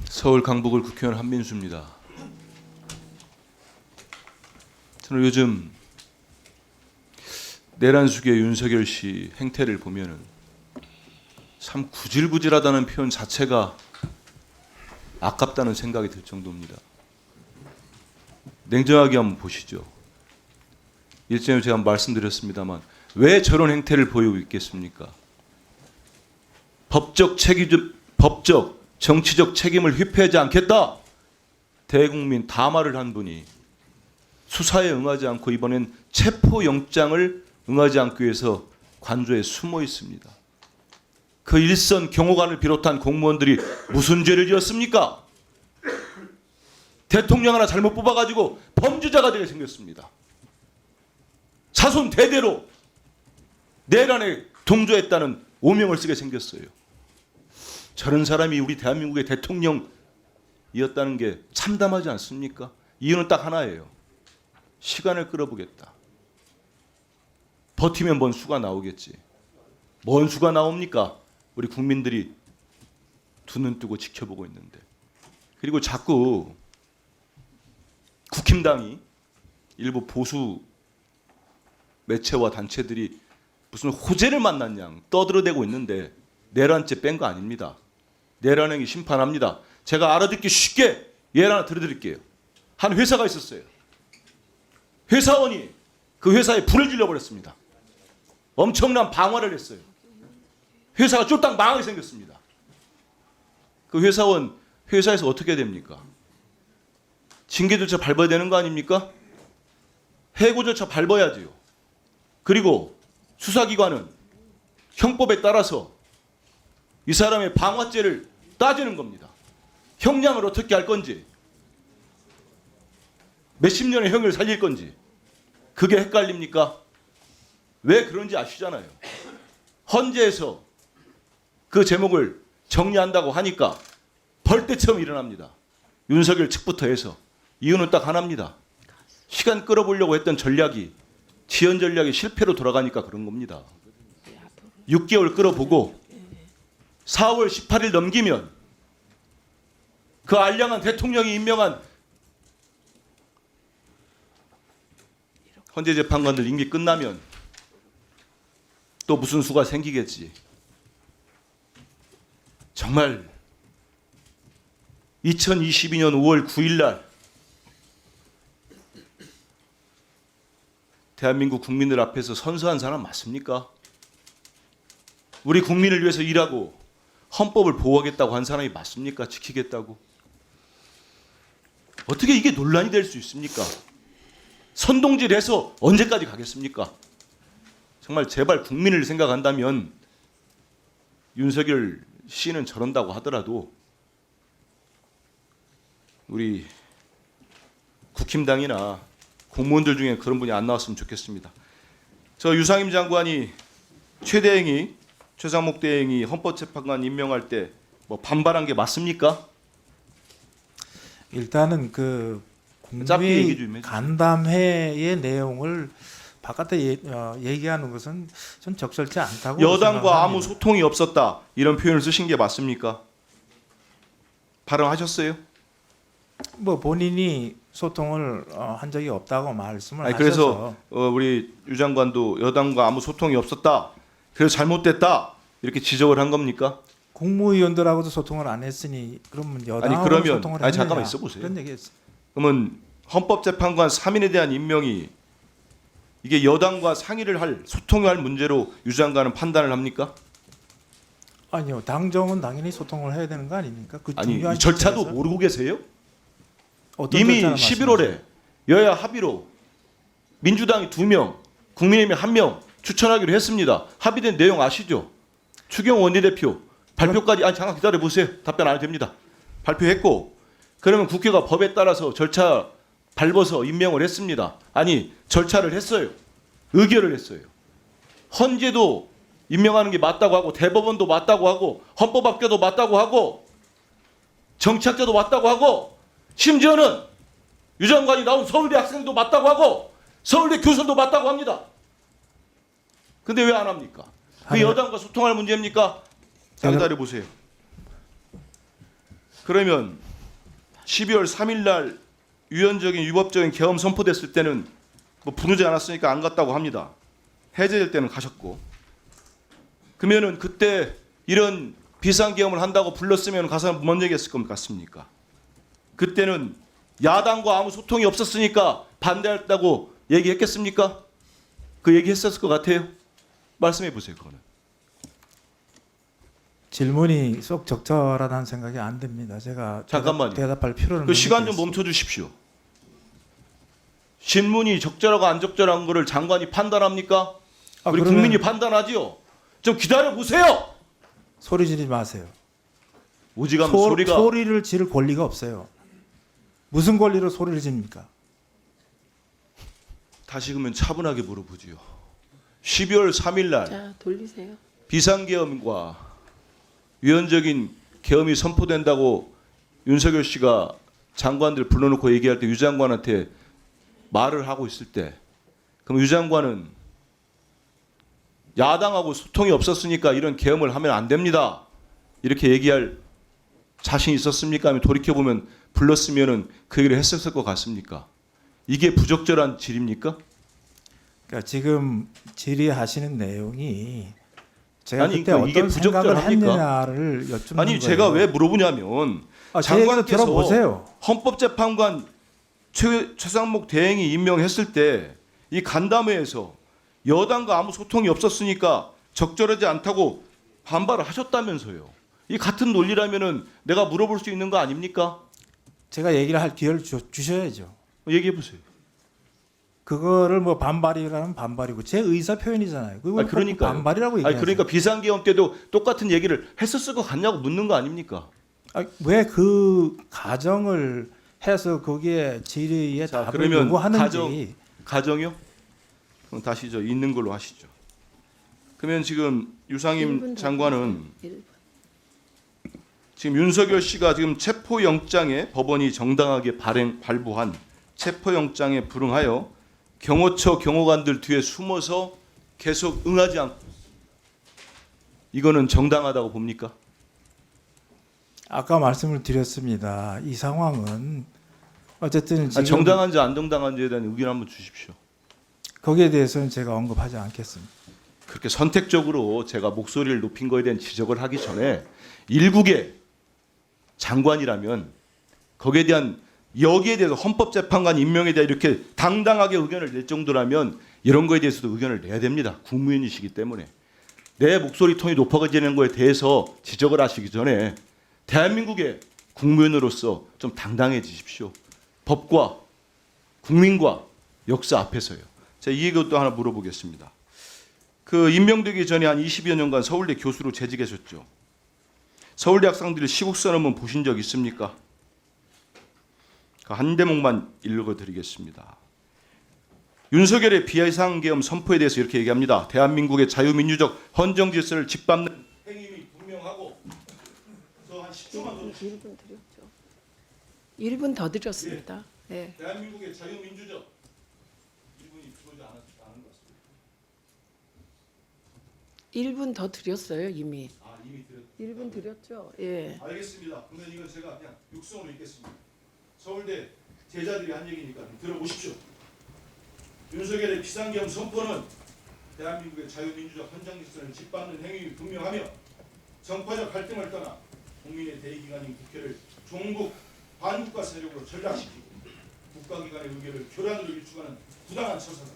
서울 강북을 국회의원 한민수입니다. 저는 요즘 내란숙의 윤석열 씨 행태를 보면은 참 구질구질하다는 표현 자체가 아깝다는 생각이 들 정도입니다. 냉정하게 한번 보시죠. 일전에 제가 말씀드렸습니다만 왜 저런 행태를 보이고 있겠습니까? 법적 정치적 책임을 회피하지 않겠다. 대국민 담화를 한 분이 수사에 응하지 않고 이번엔 체포영장을 응하지 않기 위해서 관저에 숨어 있습니다. 그 일선 경호관을 비롯한 공무원들이 무슨 죄를 지었습니까? 대통령 하나 잘못 뽑아가지고 범죄자가 되게 생겼습니다. 자손 대대로 내란에 동조했다는 오명을 쓰게 생겼어요. 저런 사람이 우리 대한민국의 대통령이었다는 게 참담하지 않습니까? 이유는 딱 하나예요. 시간을 끌어보겠다. 버티면 뭔 수가 나오겠지. 뭔 수가 나옵니까? 우리 국민들이 두 눈 뜨고 지켜보고 있는데. 그리고 자꾸 국힘당이 일부 보수 매체와 단체들이 무슨 호재를 만난 양 떠들어대고 있는데 내란죄 뺀 거 아닙니다. 내란행위 심판합니다. 제가 알아듣기 쉽게 예를 하나 들어드릴게요. 한 회사가 있었어요. 회사원이 그 회사에 불을 질러버렸습니다. 엄청난 방화를 했어요. 회사가 쫄딱 망하게 생겼습니다. 그 회사원 회사에서 어떻게 됩니까? 징계 절차 밟아야 되는 거 아닙니까? 해고 절차 밟아야지요. 그리고 수사기관은 형법에 따라서 이 사람의 방화죄를 따지는 겁니다. 형량을 어떻게 할 건지, 몇십 년의 형을 살릴 건지 그게 헷갈립니까? 왜 그런지 아시잖아요. 헌재에서 그 제목을 정리한다고 하니까 벌떼처럼 일어납니다. 윤석열 측부터 해서. 이유는 딱 하나입니다. 시간 끌어보려고 했던 전략이 지연 전략이 실패로 돌아가니까 그런 겁니다. 6개월 끌어보고 4월 18일 넘기면 그 알량한 대통령이 임명한 헌재 재판관들 임기 끝나면 또 무슨 수가 생기겠지. 정말 2022년 5월 9일 날 대한민국 국민들 앞에서 선서한 사람 맞습니까? 우리 국민을 위해서 일하고 헌법을 보호하겠다고 한 사람이 맞습니까? 지키겠다고? 어떻게 이게 논란이 될 수 있습니까? 선동질해서 언제까지 가겠습니까? 정말 제발 국민을 생각한다면 윤석열 씨는 저런다고 하더라도 우리 국힘당이나 공무원들 중에 그런 분이 안 나왔으면 좋겠습니다. 저 유상임 장관이 최대행이 최상목 대행이 헌법재판관 임명할 때 뭐 반발한 게 맞습니까? 일단은 그 국민 간담회의 내용을 바깥에 얘기하는 것은 전 적절치 않다고 여당과 생각합니다. 아무 소통이 없었다 이런 표현을 쓰신 게 맞습니까? 발언하셨어요? 뭐 본인이 소통을 한 적이 없다고 말씀을 하셔서 그래서 우리 유 장관도 여당과 아무 소통이 없었다. 그래서 잘못됐다 이렇게 지적을 한 겁니까? 국무위원들하고도 소통을 안 했으니 그러면 여당하고 그러면 소통을 했느냐? 잠깐만 있어 보세요. 그런 얘기했어요. 그러면 헌법재판관 3인에 대한 임명이 이게 여당과 상의를 할 소통을 할 문제로 유 장관은 판단을 합니까? 아니요, 당정은 당연히 소통을 해야 되는 거 아닙니까? 그 아니 중요한 이 절차도 절차에서 모르고 계세요? 어떤 이미 절차를 11월에 여야 합의로 민주당이 2명, 국민의힘이 1명 추천하기로 했습니다. 합의된 내용 아시죠? 추경 원내대표 발표까지 잠깐 기다려 보세요. 답변 안 해도 됩니다. 발표했고 그러면 국회가 법에 따라서 절차 밟아서 임명을 했습니다. 아니 절차를 했어요. 의결을 했어요. 헌재도 임명하는 게 맞다고 하고 대법원도 맞다고 하고 헌법학계도 맞다고 하고 정치학자도 맞다고 하고 심지어는 유 장관이 나온 서울대 학생도 맞다고 하고 서울대 교수도 맞다고 합니다. 근데 왜 안 합니까? 그 여당과 소통할 문제입니까? 자, 기다려 보세요. 그러면 12월 3일 날 유연적인 위법적인 계엄 선포됐을 때는 뭐 부르지 않았으니까 안 갔다고 합니다. 해제될 때는 가셨고. 그러면은 그때 이런 비상계엄을 한다고 불렀으면 가서는 뭔 얘기했을 것 같습니까? 그때는 야당과 아무 소통이 없었으니까 반대했다고 얘기했겠습니까? 그 얘기했었을 것 같아요. 말씀해 보세요. 그거는. 질문이 쏙 적절하다는 생각이 안 듭니다. 제가 잠깐만요. 대답할 필요는 그 시간 좀 없겠습니다. 멈춰 주십시오. 신문이 적절하고 안 적절한 거를 장관이 판단합니까? 우리 그러면 국민이 판단하지요. 좀 기다려 보세요. 소리 지르지 마세요. 오지간 소리가 소리를 지를 권리가 없어요. 무슨 권리로 소리를 지릅니까? 다시 그러면 차분하게 물어보지요. 12월 3일 날 자, 돌리세요. 비상계엄과 위헌적인 계엄이 선포된다고 윤석열 씨가 장관들 불러놓고 얘기할 때 유 장관한테 말을 하고 있을 때 그럼 유 장관은 야당하고 소통이 없었으니까 이런 계엄을 하면 안 됩니다. 이렇게 얘기할 자신 있었습니까? 하면 돌이켜보면 불렀으면은 그 얘기를 했었을 것 같습니까? 이게 부적절한 질입니까? 그러니까 지금 질의하시는 내용이 제가 아니, 그때 이게 어떤 생각을 부적절합니까? 했느냐를 여쭙는 아니 거예요. 제가 왜 물어보냐면 제 얘기도 장관께서 들어보세요. 헌법재판관 최상목 대행이 임명했을 때 이 간담회에서 여당과 아무 소통이 없었으니까 적절하지 않다고 반발을 하셨다면서요. 이 같은 논리라면은 내가 물어볼 수 있는 거 아닙니까? 제가 얘기를 할 기회를 주셔야죠. 얘기해 보세요. 그거를 뭐 반발이라면 반발이고 제 의사 표현이잖아요. 그걸 아니, 그러니까요. 반발이라고 얘기하세요. 그러니까 비상계엄 때도 똑같은 얘기를 했었을 것 같냐고 묻는 거 아닙니까? 왜 그 가정을 해서 거기에 질의에 자, 답을 그러면 요구하는지 가정이요? 그럼 다시 저 있는 걸로 하시죠. 그러면 지금 유상임 장관은 1분. 지금 윤석열 씨가 지금 체포영장에 법원이 정당하게 발부한 체포영장에 불응하여 경호처 경호관들 뒤에 숨어서 계속 응하지 않고 이거는 정당하다고 봅니까? 아까 말씀을 드렸습니다. 이 상황은 어쨌든 지금 정당한지 안 정당한지에 대한 의견 한번 주십시오. 거기에 대해서는 제가 언급하지 않겠습니다. 그렇게 선택적으로 제가 목소리를 높인 거에 대한 지적을 하기 전에 일국의 장관이라면 거기에 대한 여기에 대해서 헌법재판관 임명에 대해 이렇게 당당하게 의견을 낼 정도라면 이런 거에 대해서도 의견을 내야 됩니다. 국무위원이시기 때문에 내 목소리 톤이 높아지는 거에 대해서 지적을 하시기 전에 대한민국의 국무위원으로서 좀 당당해지십시오. 법과 국민과 역사 앞에서요. 제가 이 얘기도 하나 물어보겠습니다. 그 임명되기 전에 한 20여 년간 서울대 교수로 재직하셨죠. 서울대 학생들이 시국선 한번 보신 적 있습니까? 한 대목만 읽어드리겠습니다. 윤석열의 비상계엄 선포에 대해서 이렇게 얘기합니다. 대한민국의 자유민주적 헌정 질서를 짓밟는 행위 분명하고 한 10초만 더 1분 드렸죠. 1분 더 드렸습니다. 네. 대한민국의 자유민주적 1분이 들어오지 않은 것 같습니다. 1분 더 드렸어요, 이미. 이미 들었 1분 드렸죠. 예. 알겠습니다. 그러면 이건 제가 그냥 육성으로 읽겠습니다. 서울대 제자들이 한 얘기니까 들어보십시오. 윤석열의 비상계엄 선포는 대한민국의 자유민주적 헌정 질서를 짓밟는 행위 분명하며 정파적 갈등을 떠나 국민의 대의기관인 국회를 종북 반국가 세력으로 전락시키고 국가기관의 의결을 교란으로 일축하는 부당한 처사다.